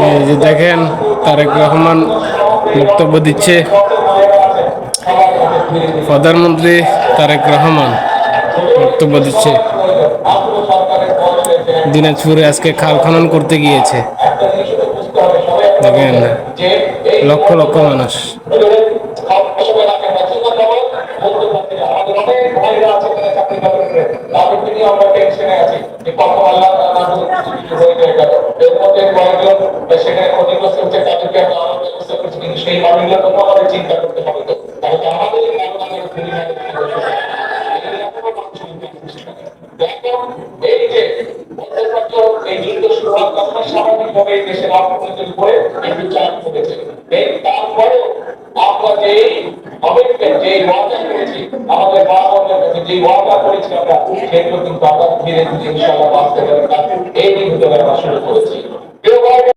এই যে দেখেন তারেক রহমান বক্তব্য দিচ্ছে। প্রধানমন্ত্রী তারেক রহমান বক্তব্য দিচ্ছে। দিনাজপুরে আজকে খাল খনন করতে গিয়েছে, দেখেন লক্ষ লক্ষ মানুষ। সেই মানুষগুলো তো আমাদের চিন্তা করতে হবে। তো তাহলে আমাদের এই যে এই যুদ্ধ শুরু হওয়ার কারণে স্বাভাবিকভাবে দেশের অর্থনীতির উপরে একটু চাপ পড়েছে। এই তারপরেও আমরা যে কমিটমেন্ট যে ওয়াদা করেছি আমাদের মা বোনদের কাছে, যে ওয়াদা করেছি আমরা, সেগুলো কিন্তু আমরা ধীরে ধীরে ইনশাআল্লাহ বাস্তবায়ন এই দিনগুলো আমরা শুরু করেছি।